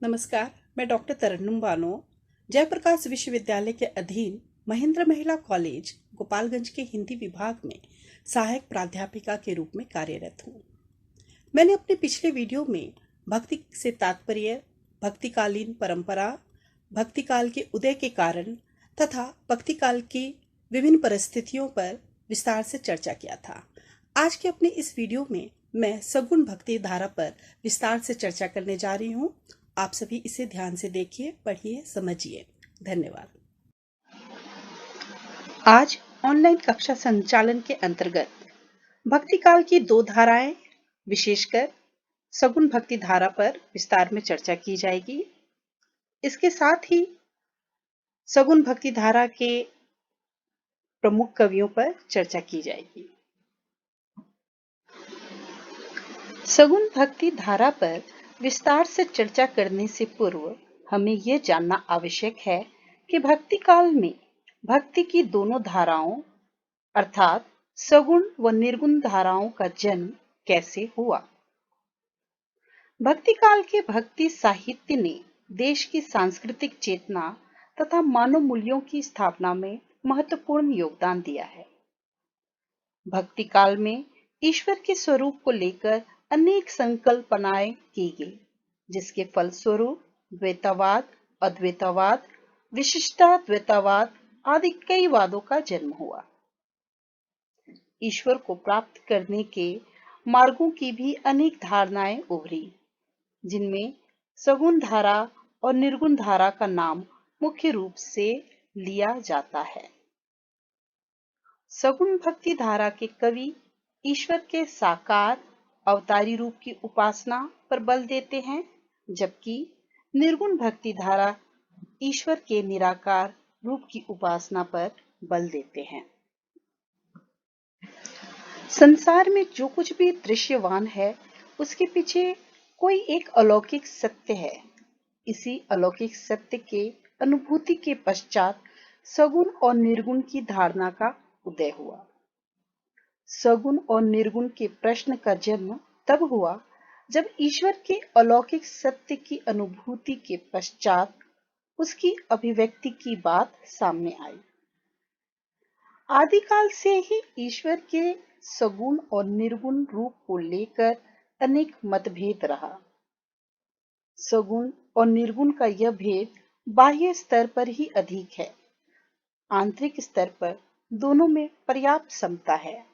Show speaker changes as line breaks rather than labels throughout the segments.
नमस्कार। मैं डॉक्टर तरन्नुम बानो जयप्रकाश विश्वविद्यालय के अधीन महेंद्र महिला कॉलेज गोपालगंज के हिंदी विभाग में सहायक प्राध्यापिका के रूप में कार्यरत हूँ। मैंने अपने पिछले वीडियो में भक्ति से तात्पर्य, भक्तिकालीन परंपरा, भक्तिकाल के उदय के कारण तथा भक्तिकाल की विभिन्न परिस्थितियों पर विस्तार से चर्चा किया था। आज के अपने इस वीडियो में मैं सगुण भक्ति धारा पर विस्तार से चर्चा करने जा रही हूँ। आप सभी इसे ध्यान से देखिए, पढ़िए, समझिए। धन्यवाद। आज ऑनलाइन कक्षा संचालन के अंतर्गत भक्ति काल की दो धाराएं, विशेषकर सगुण भक्ति धारा पर विस्तार में चर्चा की जाएगी। इसके साथ ही सगुण भक्ति धारा के प्रमुख कवियों पर चर्चा की जाएगी। सगुण भक्ति धारा पर विस्तार से चर्चा करने से पूर्व हमें यह जानना आवश्यक है कि भक्ति काल में भक्ति की दोनों धाराओं अर्थात सगुण व निर्गुण धाराओं का जन्म कैसे हुआ। भक्ति काल के भक्ति साहित्य ने देश की सांस्कृतिक चेतना तथा मानव मूल्यों की स्थापना में महत्वपूर्ण योगदान दिया है। भक्ति काल में ईश्वर के स्वरूप को लेकर अनेक संकल्पनाएं की गई, जिसके फलस्वरूप द्वैतवाद, अद्वैतवाद, विशिष्टाद्वैतवाद आदि कई वादों का जन्म हुआ। ईश्वर को प्राप्त करने के मार्गों की भी अनेक धारणाएं उभरी, जिनमें सगुण धारा और निर्गुण धारा का नाम मुख्य रूप से लिया जाता है। सगुण भक्ति धारा के कवि ईश्वर के साकार अवतारी रूप की उपासना पर बल देते हैं, जबकि निर्गुण भक्ति धारा ईश्वर के निराकार रूप की उपासना पर बल देते हैं। संसार में जो कुछ भी दृश्यमान है, उसके पीछे कोई एक अलौकिक सत्य है। इसी अलौकिक सत्य के अनुभूति के पश्चात सगुण और निर्गुण की धारणा का उदय हुआ। सगुण और निर्गुण के प्रश्न का जन्म तब हुआ जब ईश्वर के अलौकिक सत्य की अनुभूति के पश्चात उसकी अभिव्यक्ति की बात सामने आई। आदिकाल से ही ईश्वर के सगुण और निर्गुण रूप को लेकर अनेक मतभेद रहा। सगुण और निर्गुण का यह भेद बाह्य स्तर पर ही अधिक है। आंतरिक स्तर पर दोनों में पर्याप्त समता है।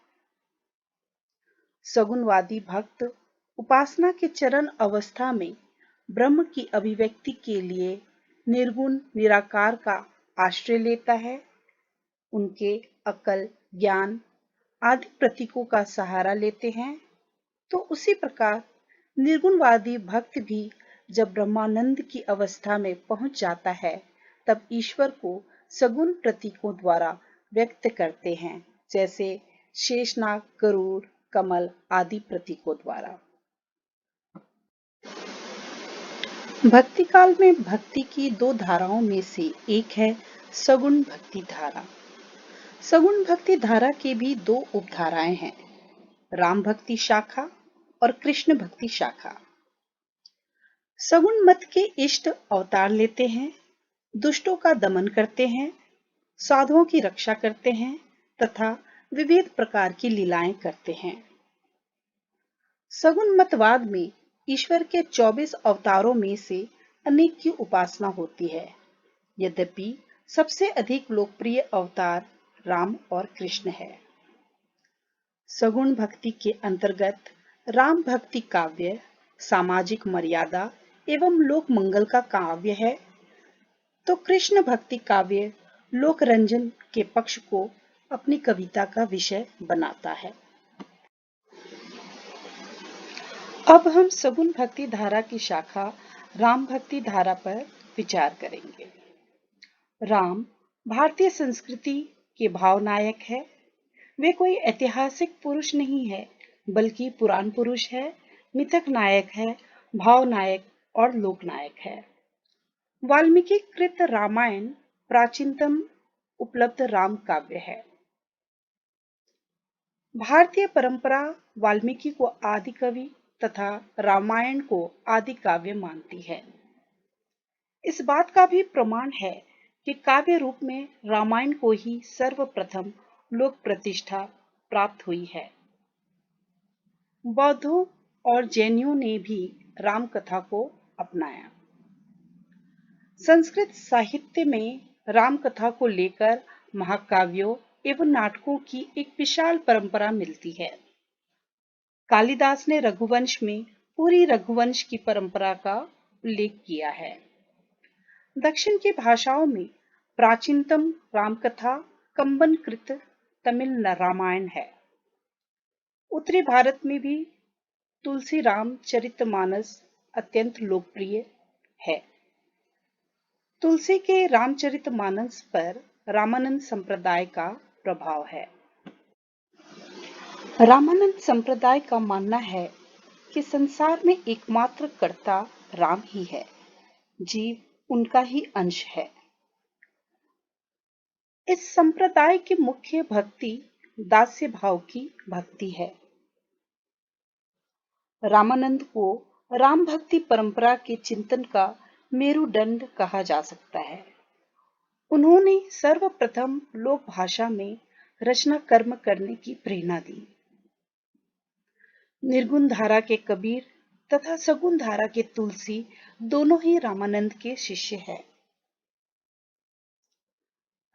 सगुणवादी भक्त उपासना के चरण अवस्था में ब्रह्म की अभिव्यक्ति के लिए निर्गुण निराकार का आश्रय लेता है। उनके अकल, ज्ञान आदि प्रतीकों का सहारा लेते हैं। तो उसी प्रकार निर्गुणवादी भक्त भी जब ब्रह्मानंद की अवस्था में पहुंच जाता है, तब ईश्वर को सगुण प्रतीकों द्वारा व्यक्त करते हैं, जैसे शेषनाग, गरुड़, कमल आदि प्रतीकों द्वारा। भक्ति काल में भक्ति की दो धाराओं में से एक है सगुण भक्ति धारा। सगुण भक्ति धारा की भी दो उपधाराएं हैं, राम भक्ति शाखा और कृष्ण भक्ति शाखा। सगुण मत के इष्ट अवतार लेते हैं, दुष्टों का दमन करते हैं, साधुओं की रक्षा करते हैं तथा विविध प्रकार की लीलाएं करते हैं। सगुण मतवाद में ईश्वर के 24 अवतारों में से अनेक की उपासना होती है, यद्यपि सबसे अधिक लोकप्रिय अवतार राम और कृष्ण है। सगुण भक्ति के अंतर्गत राम भक्ति काव्य सामाजिक मर्यादा एवं लोक मंगल का काव्य है, तो कृष्ण भक्ति काव्य लोक रंजन के पक्ष को अपनी कविता का विषय बनाता है। अब हम सगुण भक्ति धारा की शाखा राम भक्ति धारा पर विचार करेंगे। राम भारतीय संस्कृति के भावनायक है। वे कोई ऐतिहासिक पुरुष नहीं है, बल्कि पुराण पुरुष है, मिथक नायक है, भाव नायक और लोक नायक है। वाल्मीकि कृत रामायण प्राचीनतम उपलब्ध राम काव्य है। भारतीय परंपरा वाल्मीकि को आदि कवि तथा रामायण को आदि काव्य मानती है। इस बात का भी प्रमाण है कि काव्य रूप में रामायण को ही सर्वप्रथम लोक प्रतिष्ठा प्राप्त हुई है। बौद्धों और जैनियों ने भी राम कथा को अपनाया। संस्कृत साहित्य में राम कथा को लेकर महाकाव्यों एवं नाटकों की एक विशाल परंपरा मिलती है। कालिदास ने रघुवंश में पूरी रघुवंश की परंपरा का उल्लेख किया है। दक्षिण की भाषाओं में प्राचीनतम रामकथा कंबन कृत तमिल रामायण है। उत्तरी भारत में भी तुलसी रामचरितमानस अत्यंत लोकप्रिय है। तुलसी के रामचरितमानस पर रामानंद संप्रदाय का प्रभाव है। रामानंद संप्रदाय का मानना है कि संसार में एकमात्र कर्ता राम ही है, जीव उनका ही अंश है। इस संप्रदाय की मुख्य भक्ति दास्य भाव की भक्ति है। रामानंद को राम भक्ति परंपरा के चिंतन का मेरुदंड कहा जा सकता है। उन्होंने सर्वप्रथम लोक भाषा में रचना कर्म करने की प्रेरणा दी। निर्गुण धारा के कबीर तथा सगुण धारा के तुलसी दोनों ही रामानंद के शिष्य हैं।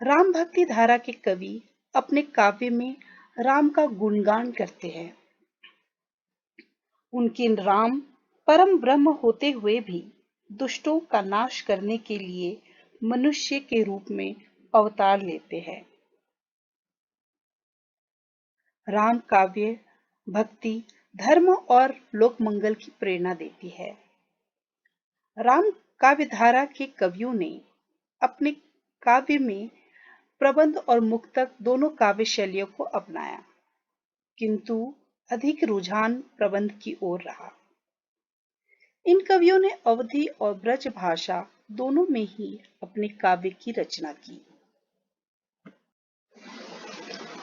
राम भक्ति धारा के कवि अपने काव्य में राम का गुणगान करते हैं। उनके राम परम ब्रह्म होते हुए भी दुष्टों का नाश करने के लिए मनुष्य के रूप में अवतार लेते हैं। राम काव्य भक्ति, धर्म और लोक मंगल की प्रेरणा देती है। राम काव्य धारा के कवियों ने अपने काव्य में प्रबंध और मुक्तक दोनों काव्य शैलियों को अपनाया, किंतु अधिक रुझान प्रबंध की ओर रहा। इन कवियों ने अवधी और ब्रज भाषा दोनों में ही अपने काव्य की रचना की।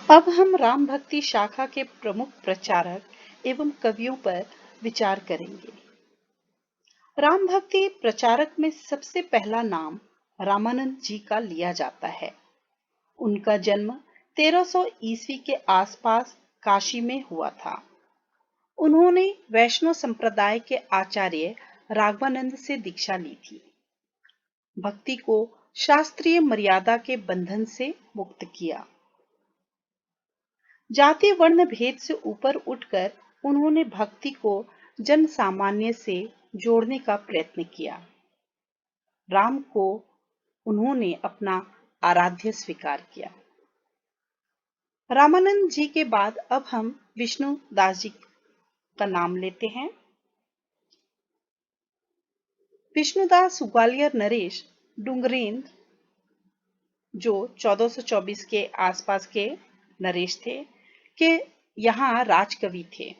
अब हम राम भक्ति शाखा के प्रमुख प्रचारक एवं कवियों पर विचार करेंगे। राम भक्ति प्रचारक में सबसे पहला नाम रामानंद जी का लिया जाता है। उनका जन्म 1300 ईस्वी के आसपास काशी में हुआ था। उन्होंने वैष्णव संप्रदाय के आचार्य राघवानंद से दीक्षा ली थी। भक्ति को शास्त्रीय मर्यादा के बंधन से मुक्त किया। जाति वर्ण भेद से ऊपर उठकर उन्होंने भक्ति को जन सामान्य से जोड़ने का प्रयत्न किया। राम को उन्होंने अपना आराध्य स्वीकार किया। रामानंद जी के बाद अब हम विष्णु दास जी का नाम लेते हैं। विष्णुदास ग्वालियर नरेश डुंगरेंद्र जो 1424 के आसपास के नरेश थे के यहाँ राजकवि थे।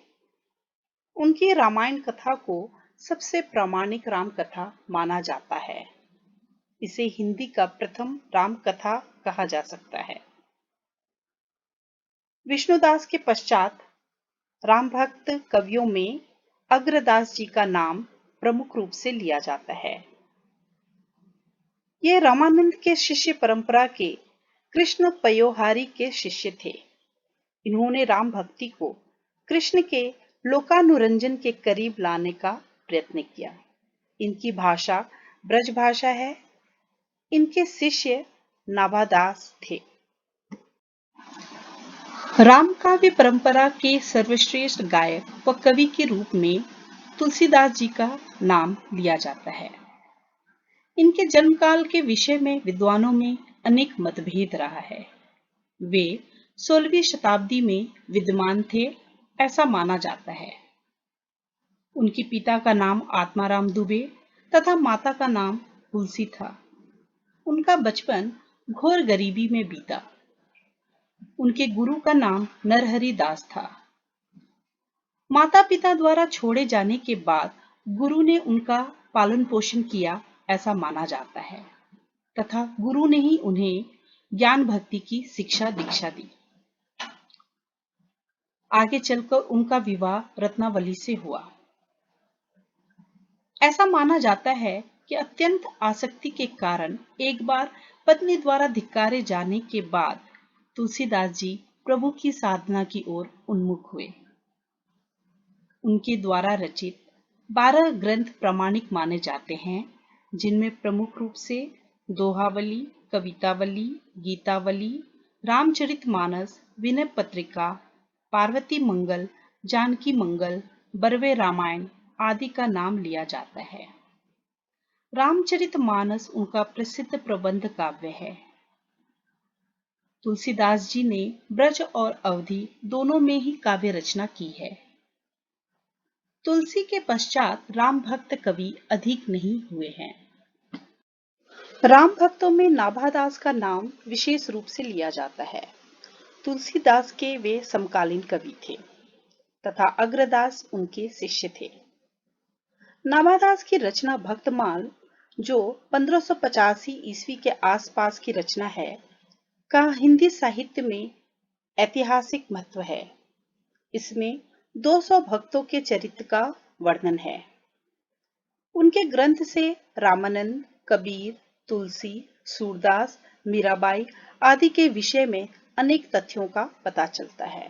उनकी रामायण कथा को सबसे प्रामाणिक राम कथा माना जाता है। इसे हिंदी का प्रथम राम कथा कहा जा सकता है। विष्णुदास के पश्चात राम भक्त कवियों में अग्रदास जी का नाम प्रमुख रूप से लिया जाता है। ये रामानंद के शिष्य परंपरा के कृष्ण पयोहारी के शिष्य थे। इन्होंने राम भक्ति को कृष्ण के लोकानुरंजन के करीब लाने का प्रयत्न किया। इनकी भाषा ब्रज भाषा है। इनके शिष्य नाभादास थे। राम काव्य परंपरा के सर्वश्रेष्ठ गायक व कवि के रूप में तुलसीदास जी का नाम लिया जाता है। इनके जन्मकाल के विषय में विद्वानों में अनेक मतभेद रहा है। वे 16वीं शताब्दी में विद्यमान थे, ऐसा माना जाता है। उनके पिता का नाम आत्माराम दुबे तथा माता का नाम तुलसी था। उनका बचपन घोर गरीबी में बीता। उनके गुरु का नाम नरहरि दास था। माता पिता द्वारा छोड़े जाने के बाद गुरु ने उनका पालन पोषण किया, ऐसा माना जाता है तथा गुरु ने ही उन्हें ज्ञान भक्ति की शिक्षा दीक्षा दी। आगे चलकर उनका विवाह रत्नावली से हुआ। ऐसा माना जाता है कि अत्यंत आसक्ति के कारण एक बार पत्नी द्वारा धिक्कारे जाने के बाद तुलसीदास जी प्रभु की साधना की ओर उन्मुख हुए। उनके द्वारा रचित 12 ग्रंथ प्रामाणिक माने जाते हैं, जिनमें प्रमुख रूप से दोहावली, कवितावली, गीतावली, रामचरितमानस, विनय पत्रिका, पार्वती मंगल, जानकी मंगल, बरवे रामायण आदि का नाम लिया जाता है। रामचरितमानस उनका प्रसिद्ध प्रबंध काव्य है। तुलसीदास जी ने ब्रज और अवधि दोनों में ही काव्य रचना की है। तुलसी के पश्चात राम भक्त कवि अधिक नहीं हुए हैं। राम भक्तों में नाभादास का नाम विशेष रूप से लिया जाता है। तुलसीदास के वे समकालीन कवि थे तथा अग्रदास उनके शिष्य थे। नाभादास की रचना भक्तमाल, जो 1585 ईस्वी के आसपास की रचना है, का हिंदी साहित्य में ऐतिहासिक महत्व है। इसमें 200 भक्तों के चरित्र का वर्णन है। उनके ग्रंथ से रामानंद, कबीर, तुलसी, सूरदास, मीराबाई आदि के विषय में अनेक तथ्यों का पता चलता है।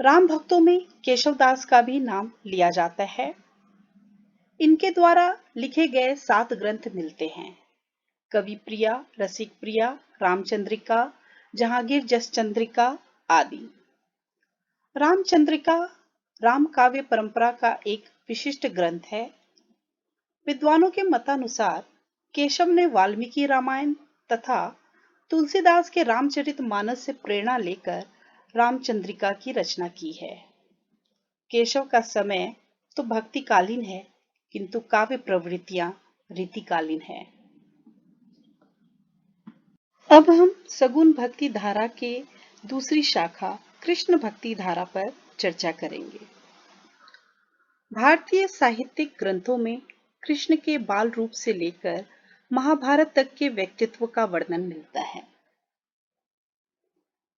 राम भक्तों में केशवदास का भी नाम लिया जाता है। इनके द्वारा लिखे गए 7 ग्रंथ मिलते हैं: कवि प्रिया, रसिक प्रिया, रामचंद्रिका, जहांगीर जसचंद्रिका आदि। रामचंद्रिका राम काव्य परंपरा का एक विशिष्ट ग्रंथ है। विद्वानों के मतानुसार केशव ने वाल्मीकि रामायण तथा तुलसीदास के रामचरितमानस से प्रेरणा लेकर रामचंद्रिका की रचना की है। केशव का समय तो भक्तिकालीन है, किंतु काव्य प्रवृत्तियां रीतिकालीन है। अब हम सगुण भक्ति धारा के दूसरी शाखा कृष्ण भक्ति धारा पर चर्चा करेंगे। भारतीय साहित्यिक ग्रंथों में कृष्ण के बाल रूप से लेकर महाभारत तक के व्यक्तित्व का वर्णन मिलता है।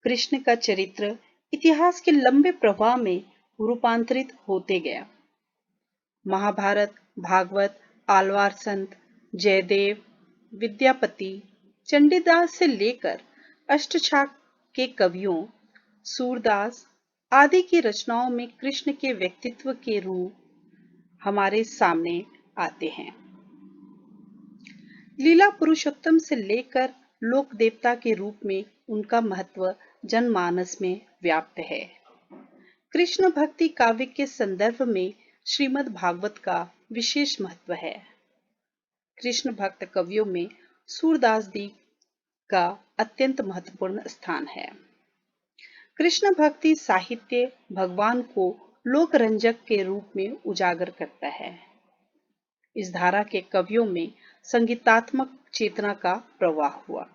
कृष्ण का चरित्र इतिहास के लंबे प्रवाह में रूपांतरित होते गया। महाभारत, भागवत, आलवार संत, जयदेव, विद्यापति, चंडीदास से लेकर अष्टछाक के कवियों, सूरदास आदि की रचनाओं में कृष्ण के व्यक्तित्व के रूप हमारे सामने आते हैं। लीला पुरुषोत्तम से लेकर लोक देवता के रूप में उनका महत्व जनमानस में व्याप्त है। कृष्ण भक्ति काव्य के संदर्भ में श्रीमद् भागवत का विशेष महत्व है। कृष्ण भक्त कवियों में सूरदास जी का अत्यंत महत्वपूर्ण स्थान है। कृष्ण भक्ति साहित्य भगवान को लोकरंजक के रूप में उजागर करता है। इस धारा के कवियों में संगीतात्मक चेतना का प्रवाह हुआ।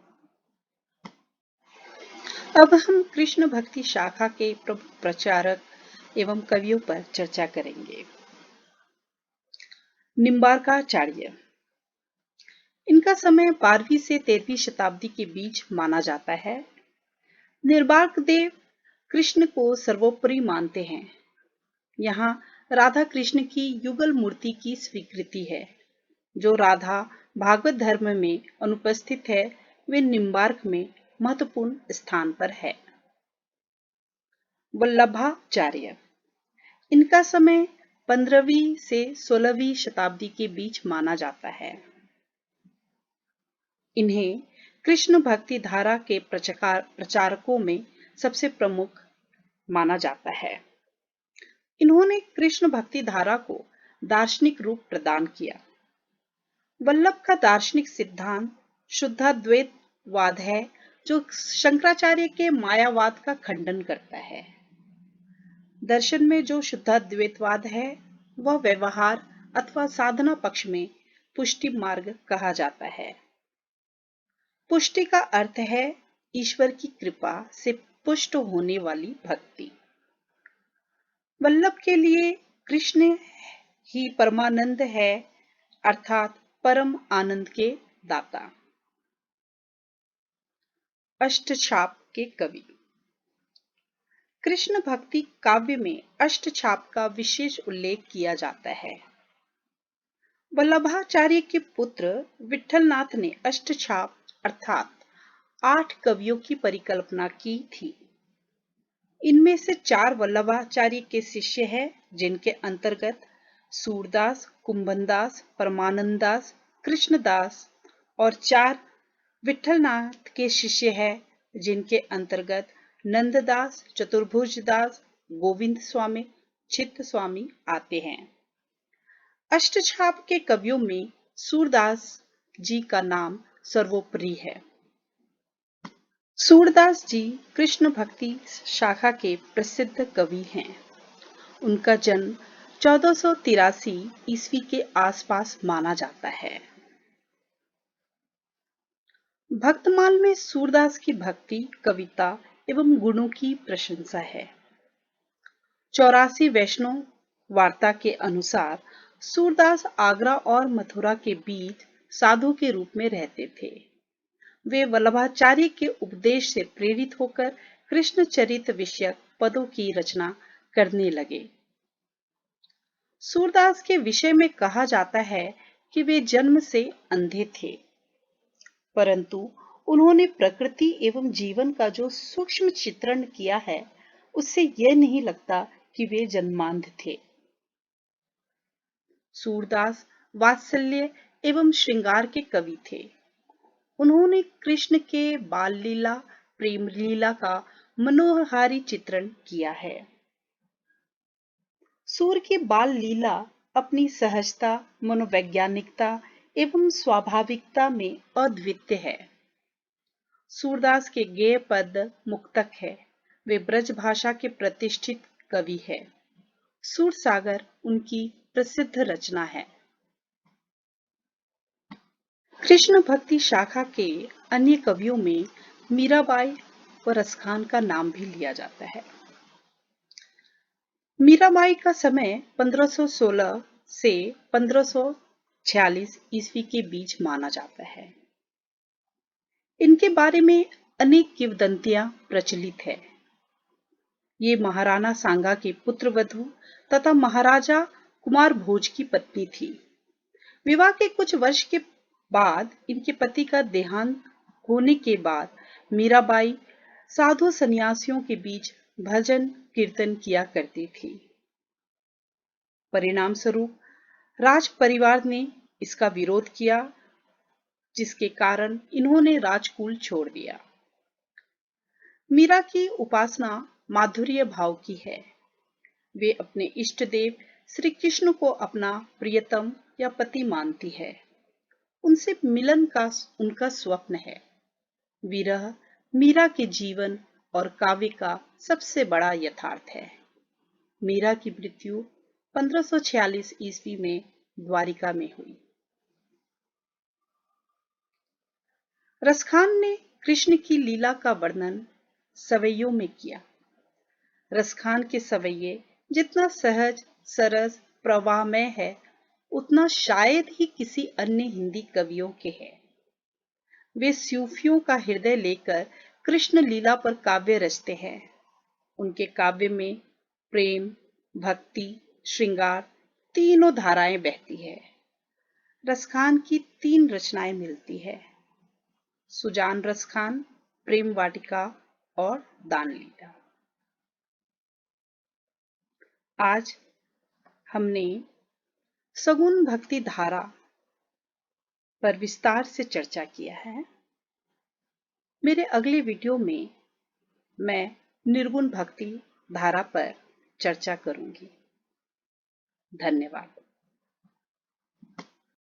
अब हम कृष्ण भक्ति शाखा के प्रमुख प्रचारक एवं कवियों पर चर्चा करेंगे। निम्बार्काचार्य, इनका समय 12वीं से 13वीं शताब्दी के बीच माना जाता है। निम्बार्क देव कृष्ण को सर्वोपरि मानते हैं। यहाँ राधा कृष्ण की युगल मूर्ति की स्वीकृति है। जो राधा भागवत धर्म में अनुपस्थित है, वे निम्बार्क में महत्वपूर्ण स्थान पर है। वल्लभाचार्य, इनका समय 15वीं से 16वीं शताब्दी के बीच माना जाता है। इन्हें कृष्ण भक्ति धारा के प्रचारकों में सबसे प्रमुख माना जाता है। इन्होंने कृष्ण भक्ति धारा को दार्शनिक रूप प्रदान किया। वल्लभ का दार्शनिक सिद्धांत शुद्धाद्वैतवाद है, जो शंकराचार्य के मायावाद का खंडन करता है। दर्शन में जो शुद्धाद्वैतवाद है, वह व्यवहार अथवा साधना पक्ष में पुष्टि मार्ग कहा जाता है। पुष्टि का अर्थ है ईश्वर की कृपा से पुष्ट होने वाली भक्ति। वल्लभ के लिए कृष्ण ही परमानंद है, अर्थात परम आनंद के दाता। अष्टछाप के कवि, कृष्ण भक्ति काव्य में अष्टछाप का विशेष उल्लेख किया जाता है। वल्लभाचार्य के पुत्र विठलनाथ ने अष्टछाप अर्थात 8 कवियों की परिकल्पना की थी। इनमें से 4 वल्लभाचार्य के शिष्य हैं, जिनके अंतर्गत सूरदास, कुंभनदास, परमानंदास, कृष्णदास और 4 विठलनाथ के शिष्य हैं, जिनके अंतर्गत नंददास, चतुर्भुजदास, गोविंद स्वामी, चित्त स्वामी आते हैं। अष्टछाप के कवियों में सूरदास जी का नाम सर्वोपरि है। सूरदास जी कृष्ण भक्ति शाखा के प्रसिद्ध कवि हैं। उनका जन्म 1483 ईस्वी के आसपास माना जाता है। भक्तमाल में सूरदास की भक्ति, कविता एवं गुणों की प्रशंसा है। 84 वैष्णव वार्ता के अनुसार सूरदास आगरा और मथुरा के बीच साधु के रूप में रहते थे। वे वल्लभाचार्य के उपदेश से प्रेरित होकर कृष्ण चरित्र विषयक पदों की रचना करने लगे। सूरदास के विषय में कहा जाता है कि वे जन्म से अंधे थे, परंतु उन्होंने प्रकृति एवं जीवन का जो सूक्ष्म चित्रण किया है, उससे यह नहीं लगता कि वे जन्मांध थे। सूरदास वात्सल्य एवं श्रृंगार के कवि थे। उन्होंने कृष्ण के बाल लीला, प्रेम लीला का मनोहारी चित्रण किया है। सूर की बाल लीला अपनी सहजता, मनोवैज्ञानिकता एवं स्वाभाविकता में अद्वितीय है। सूरदास के गेय पद मुक्तक है। वे ब्रज भाषा के प्रतिष्ठित कवि है। सूरसागर उनकी प्रसिद्ध रचना है। कृष्ण भक्ति शाखा के अन्य कवियों में मीराबाई व रसखान का नाम भी लिया जाता है। मीराबाई का समय 1516 से 1546 ईस्वी के बीच माना जाता है। इनके बारे में अनेक किंवदंतियां प्रचलित है। ये महाराणा सांगा की पुत्रवधू तथा महाराजा कुमार भोज की पत्नी थी। विवाह के कुछ वर्ष के बाद इनके पति का देहांत होने के बाद मीराबाई साधु सन्यासियों के बीच भजन कीर्तन किया करती थी। परिणाम स्वरूप राज परिवार ने इसका विरोध किया, जिसके कारण इन्होंने राजकुल छोड़ दिया। मीरा की उपासना माधुर्य भाव की है। वे अपने इष्ट देव श्री कृष्ण को अपना प्रियतम या पति मानती है। उनसे मिलन का उनका स्वप्न है। विरह मीरा के जीवन और काव्य का सबसे बड़ा यथार्थ है। मीरा की मृत्यु 1546 ईस्वी में द्वारिका में हुई। रसखान ने कृष्ण की लीला का वर्णन सवैयों में किया। रसखान के सवैये जितना सहज, सरस, प्रवाहमय है, उतना शायद ही किसी अन्य हिंदी कवियों के हैं। वे सूफियों का हृदय लेकर कृष्ण लीला पर काव्य रचते हैं। उनके काव्य में प्रेम, भक्ति, श्रृंगार तीनों धाराएं बहती है। रसखान की 3 रचनाएं मिलती है: सुजान रसखान, प्रेम वाटिका और दान लीला। आज हमने सगुण भक्ति धारा पर विस्तार से चर्चा किया है। मेरे अगले वीडियो में मैं निर्गुण भक्ति धारा पर चर्चा करूंगी। धन्यवाद।